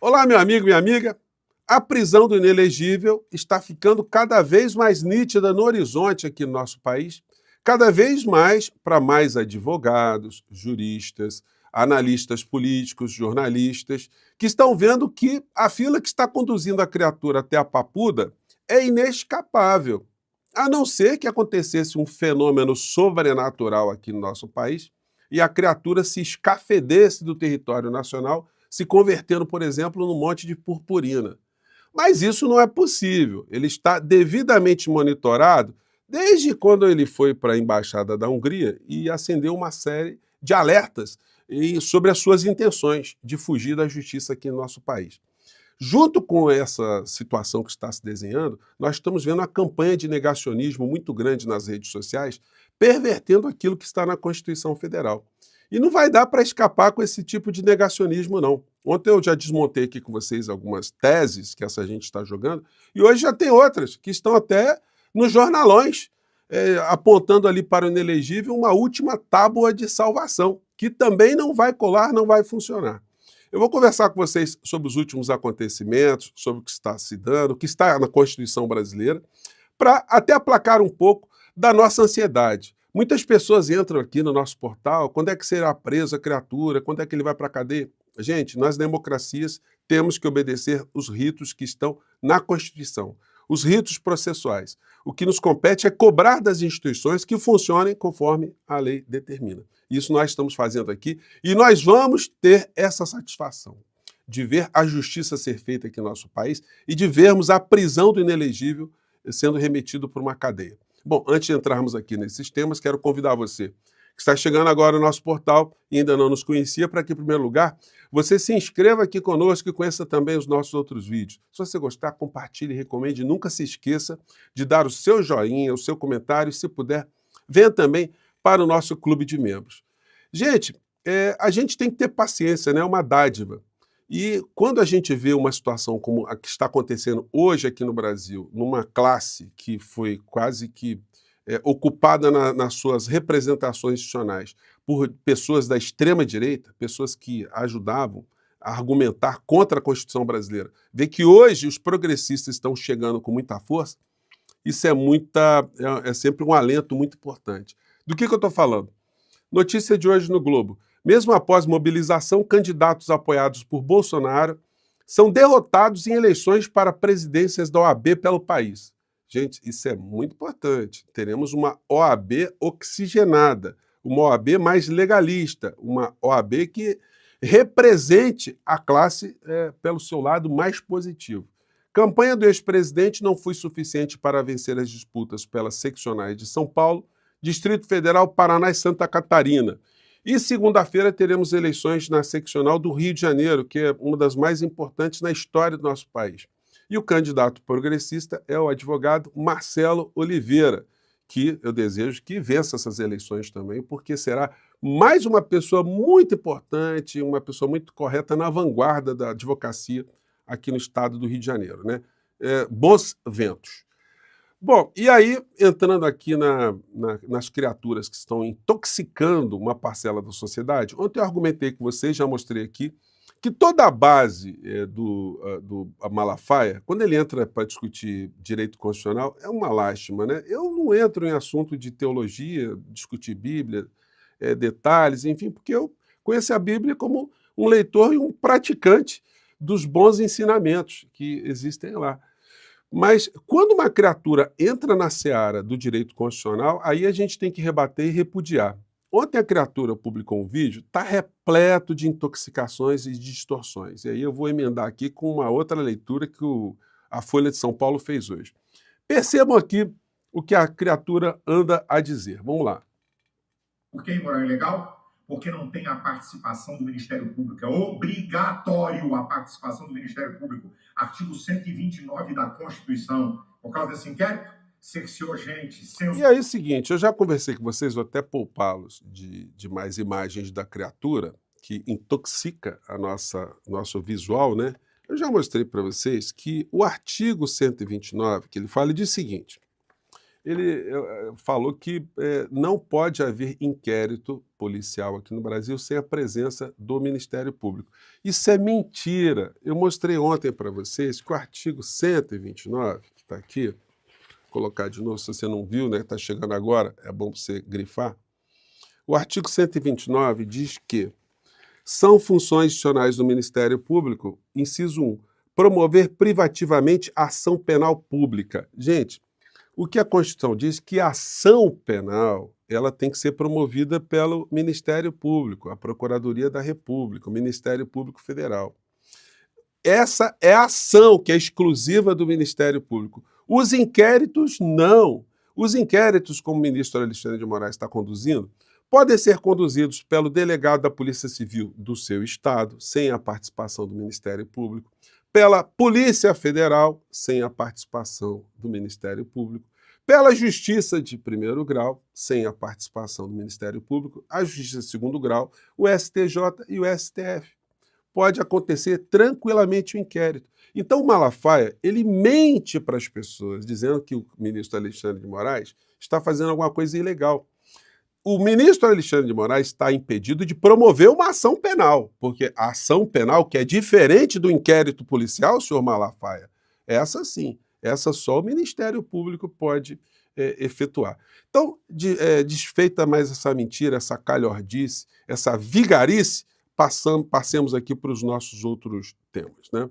Olá, meu amigo, minha amiga. A prisão do inelegível está ficando cada vez mais nítida no horizonte aqui no nosso país, cada vez mais para mais advogados, juristas, analistas políticos, jornalistas, que estão vendo que a fila que está conduzindo a criatura até a papuda é inescapável. A não ser que acontecesse um fenômeno sobrenatural aqui no nosso país e a criatura se escafedesse do território nacional, se convertendo, por exemplo, num monte de purpurina. Mas isso não é possível. Ele está devidamente monitorado desde quando ele foi para a Embaixada da Hungria e acendeu uma série de alertas sobre as suas intenções de fugir da justiça aqui no nosso país. Junto com essa situação que está se desenhando, nós estamos vendo uma campanha de negacionismo muito grande nas redes sociais, pervertendo aquilo que está na Constituição Federal. E não vai dar para escapar com esse tipo de negacionismo, não. Ontem eu já desmontei aqui com vocês algumas teses que essa gente está jogando, e hoje já tem outras que estão até nos jornalões, apontando ali para o inelegível uma última tábua de salvação, que também não vai colar, não vai funcionar. Eu vou conversar com vocês sobre os últimos acontecimentos, sobre o que está se dando, o que está na Constituição brasileira, para até aplacar um pouco da nossa ansiedade. Muitas pessoas entram aqui no nosso portal, quando é que será presa a criatura, quando é que ele vai para a cadeia? Gente, nas democracias temos que obedecer os ritos que estão na Constituição, os ritos processuais. O que nos compete é cobrar das instituições que funcionem conforme a lei determina. Isso nós estamos fazendo aqui e nós vamos ter essa satisfação de ver a justiça ser feita aqui no nosso país e de vermos a prisão do inelegível sendo remetido por uma cadeia. Bom, antes de entrarmos aqui nesses temas, quero convidar você que está chegando agora no nosso portal e ainda não nos conhecia, para que, em primeiro lugar, você se inscreva aqui conosco e conheça também os nossos outros vídeos. Se você gostar, compartilhe, recomende. Nunca se esqueça de dar o seu joinha, o seu comentário. Se puder, venha também para o nosso clube de membros. Gente, a gente tem que ter paciência, né? É uma dádiva. E quando a gente vê uma situação como a que está acontecendo hoje aqui no Brasil, numa classe que foi quase que ocupada nas suas representações institucionais por pessoas da extrema-direita, pessoas que ajudavam a argumentar contra a Constituição brasileira, ver que hoje os progressistas estão chegando com muita força, isso é sempre um alento muito importante. Do que eu estou falando? Notícia de hoje no Globo. Mesmo após mobilização, candidatos apoiados por Bolsonaro são derrotados em eleições para presidências da OAB pelo país. Gente, isso é muito importante. Teremos uma OAB oxigenada, uma OAB mais legalista, uma OAB que represente a classe pelo seu lado mais positivo. Campanha do ex-presidente não foi suficiente para vencer as disputas pelas seccionais de São Paulo, Distrito Federal, Paraná e Santa Catarina. E segunda-feira teremos eleições na seccional do Rio de Janeiro, que é uma das mais importantes na história do nosso país. E o candidato progressista é o advogado Marcelo Oliveira, que eu desejo que vença essas eleições também, porque será mais uma pessoa muito importante, uma pessoa muito correta na vanguarda da advocacia aqui no estado do Rio de Janeiro, né? Bons ventos. Bom, e aí, entrando aqui nas criaturas que estão intoxicando uma parcela da sociedade, ontem eu argumentei com vocês, já mostrei aqui, que toda a base do Malafaia, quando ele entra para discutir direito constitucional, é uma lástima, né? Eu não entro em assunto de teologia, discutir Bíblia, detalhes, enfim, porque eu conheço a Bíblia como um leitor e um praticante dos bons ensinamentos que existem lá. Mas quando uma criatura entra na seara do direito constitucional, aí a gente tem que rebater e repudiar. Ontem a criatura publicou um vídeo, está repleto de intoxicações e distorções. E aí eu vou emendar aqui com uma outra leitura que a Folha de São Paulo fez hoje. Percebam aqui o que a criatura anda a dizer. Vamos lá. Por que imoral e ilegal? Porque não tem a participação do Ministério Público. É obrigatório a participação do Ministério Público. Artigo 129 da Constituição. Por causa desse inquérito, cerceou gente. E aí é o seguinte, eu já conversei com vocês, vou até poupá-los de mais imagens da criatura, que intoxica nosso visual, né? Eu já mostrei para vocês que o artigo 129, que ele fala, diz o seguinte: ele falou que não pode haver inquérito policial aqui no Brasil sem a presença do Ministério Público. Isso é mentira. Eu mostrei ontem para vocês que o artigo 129, que está aqui, vou colocar de novo, se você não viu, né, está chegando agora, é bom você grifar. O artigo 129 diz que são funções adicionais do Ministério Público, inciso 1, promover privativamente ação penal pública. Gente, o que a Constituição diz que a ação penal ela tem que ser promovida pelo Ministério Público, a Procuradoria da República, o Ministério Público Federal. Essa é a ação que é exclusiva do Ministério Público. Os inquéritos, não. Os inquéritos, como o ministro Alexandre de Moraes está conduzindo, podem ser conduzidos pelo delegado da Polícia Civil do seu estado, sem a participação do Ministério Público, pela Polícia Federal, sem a participação do Ministério Público, pela Justiça de primeiro grau, sem a participação do Ministério Público, a Justiça de segundo grau, o STJ e o STF. Pode acontecer tranquilamente o inquérito. Então o Malafaia, ele mente para as pessoas, dizendo que o ministro Alexandre de Moraes está fazendo alguma coisa ilegal. O ministro Alexandre de Moraes está impedido de promover uma ação penal, porque a ação penal, que é diferente do inquérito policial, senhor Malafaia, essa sim, essa só o Ministério Público pode efetuar. Então, desfeita mais essa mentira, essa calhordice, essa vigarice, passemos aqui para os nossos outros temas, né?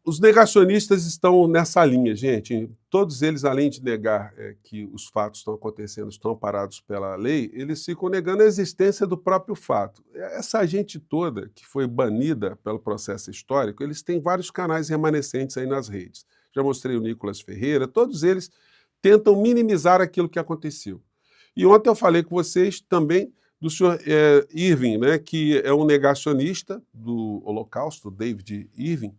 Os negacionistas estão nessa linha, gente. Todos eles, além de negar que os fatos estão acontecendo, estão amparados pela lei, eles ficam negando a existência do próprio fato. Essa gente toda que foi banida pelo processo histórico, eles têm vários canais remanescentes aí nas redes. Já mostrei o Nicolas Ferreira, todos eles tentam minimizar aquilo que aconteceu. E ontem eu falei com vocês também do senhor Irving, né, que é um negacionista do Holocausto, David Irving,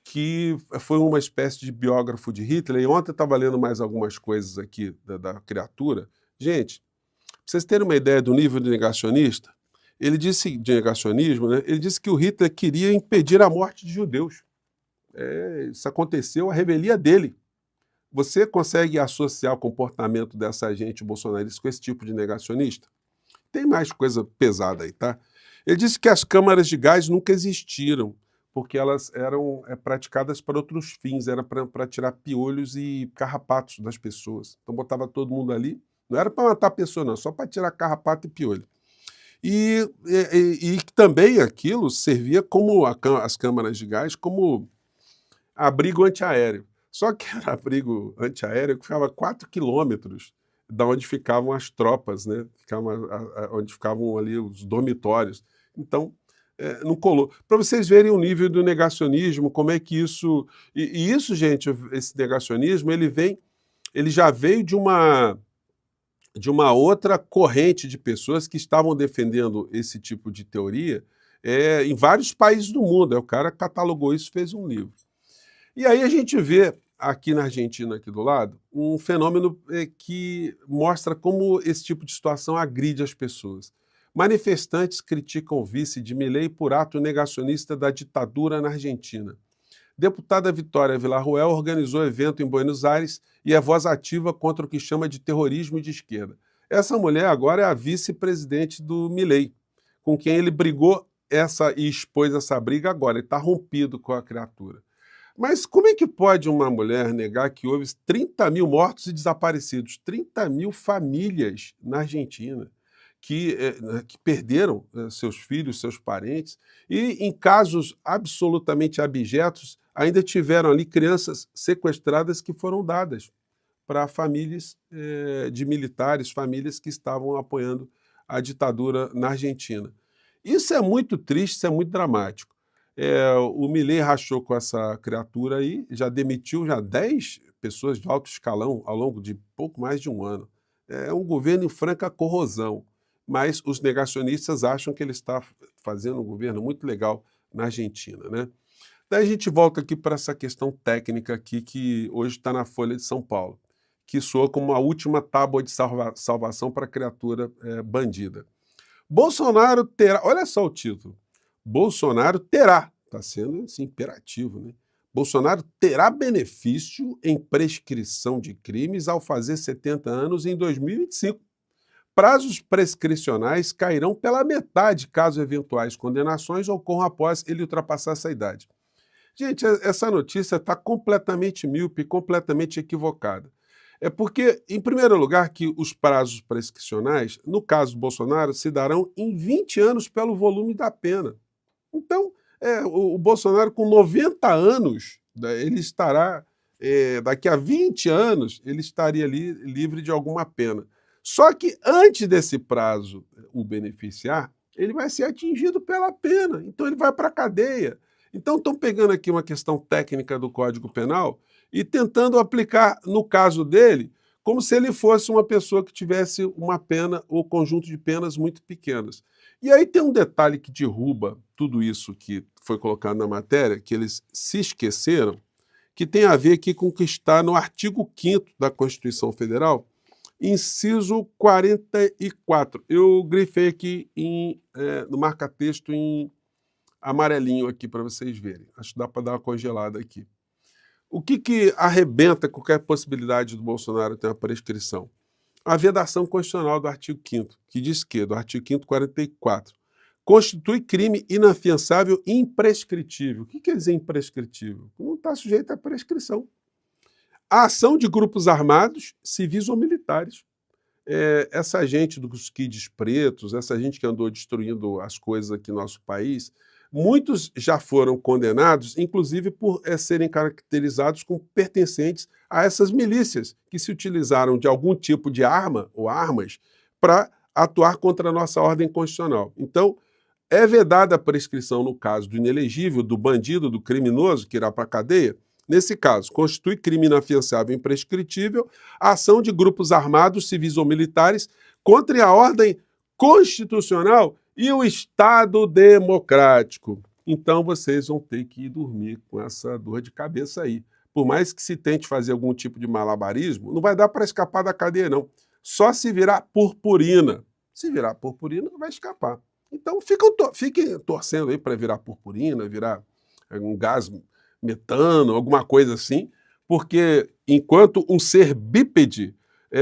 que foi uma espécie de biógrafo de Hitler, e ontem eu estava lendo mais algumas coisas aqui da criatura. Gente, para vocês terem uma ideia do nível de negacionista, ele disse, de negacionismo, né, ele disse que o Hitler queria impedir a morte de judeus. Isso aconteceu, a revelia dele. Você consegue associar o comportamento dessa gente bolsonarista com esse tipo de negacionista? Tem mais coisa pesada aí, tá? Ele disse que as câmaras de gás nunca existiram, porque elas eram praticadas para outros fins, era para tirar piolhos e carrapatos das pessoas. Então botava todo mundo ali, não era para matar a pessoa não, só para tirar carrapato e piolho. E também aquilo servia como, as câmaras de gás, como abrigo antiaéreo. Só que era abrigo antiaéreo que ficava 4 quilômetros da onde ficavam as tropas, né? Onde ficavam ali os dormitórios. Então, não colou. Para vocês verem o nível do negacionismo, como é que isso... E isso, gente, esse negacionismo, ele já veio de uma outra corrente de pessoas que estavam defendendo esse tipo de teoria em vários países do mundo. O cara catalogou isso e fez um livro. E aí a gente vê aqui na Argentina, aqui do lado, um fenômeno que mostra como esse tipo de situação agride as pessoas. Manifestantes criticam o vice de Milei por ato negacionista da ditadura na Argentina. Deputada Vitória Villarruel organizou evento em Buenos Aires e é voz ativa contra o que chama de terrorismo de esquerda. Essa mulher agora é a vice-presidente do Milei, com quem ele brigou e expôs essa briga agora. Ele está rompido com a criatura. Mas como é que pode uma mulher negar que houve 30 mil mortos e desaparecidos? 30 mil famílias na Argentina que perderam seus filhos, seus parentes, e em casos absolutamente abjetos, ainda tiveram ali crianças sequestradas que foram dadas para famílias de militares, famílias que estavam apoiando a ditadura na Argentina. Isso é muito triste, isso é muito dramático. O Milei rachou com essa criatura aí, já demitiu 10 pessoas de alto escalão ao longo de pouco mais de um ano. É um governo em franca corrosão, mas os negacionistas acham que ele está fazendo um governo muito legal na Argentina, né? Daí a gente volta aqui para essa questão técnica aqui que hoje está na Folha de São Paulo, que soa como uma última tábua de salvação para a criatura bandida. Bolsonaro terá, olha só o título, Bolsonaro terá, está sendo assim, imperativo, né? Bolsonaro terá benefício em prescrição de crimes ao fazer 70 anos em 2025. Prazos prescricionais cairão pela metade caso eventuais condenações ocorram após ele ultrapassar essa idade. Gente, essa notícia está completamente míope, completamente equivocada. É porque, em primeiro lugar, que os prazos prescricionais, no caso do Bolsonaro, se darão em 20 anos pelo volume da pena. Então, o Bolsonaro, com 90 anos, ele estará, daqui a 20 anos, ele estaria ali livre de alguma pena. Só que antes desse prazo o beneficiar, ele vai ser atingido pela pena, então ele vai para a cadeia. Então estão pegando aqui uma questão técnica do Código Penal e tentando aplicar, no caso dele, como se ele fosse uma pessoa que tivesse uma pena ou conjunto de penas muito pequenas. E aí tem um detalhe que derruba tudo isso que foi colocado na matéria, que eles se esqueceram, que tem a ver aqui com o que está no artigo 5º da Constituição Federal, inciso 44. Eu grifei aqui no marca-texto em amarelinho aqui para vocês verem. Acho que dá para dar uma congelada aqui. O que arrebenta qualquer possibilidade do Bolsonaro ter uma prescrição? A vedação constitucional do artigo 5º, que diz que, do artigo 5º, 44, constitui crime inafiançável e imprescritível. O que quer dizer imprescritível? Não está sujeito à prescrição. A ação de grupos armados, civis ou militares. Essa gente dos kids pretos, essa gente que andou destruindo as coisas aqui no nosso país, muitos já foram condenados, inclusive por serem caracterizados como pertencentes a essas milícias que se utilizaram de algum tipo de arma ou armas para atuar contra a nossa ordem constitucional. Então, é vedada a prescrição no caso do inelegível, do bandido, do criminoso que irá para a cadeia. Nesse caso, constitui crime inafiançável e imprescritível a ação de grupos armados, civis ou militares contra a ordem constitucional e o Estado democrático. Então vocês vão ter que ir dormir com essa dor de cabeça aí. Por mais que se tente fazer algum tipo de malabarismo, não vai dar para escapar da cadeia, não. Só se virar purpurina. Se virar purpurina, vai escapar. Então fiquem torcendo aí para virar purpurina, virar um gás metano, alguma coisa assim, porque enquanto um ser bípede,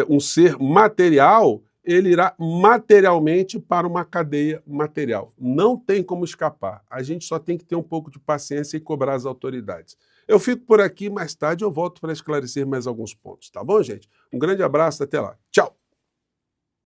um ser material, ele irá materialmente para uma cadeia material. Não tem como escapar. A gente só tem que ter um pouco de paciência e cobrar as autoridades. Eu fico por aqui, mais tarde eu volto para esclarecer mais alguns pontos, tá bom, gente? Um grande abraço, até lá. Tchau!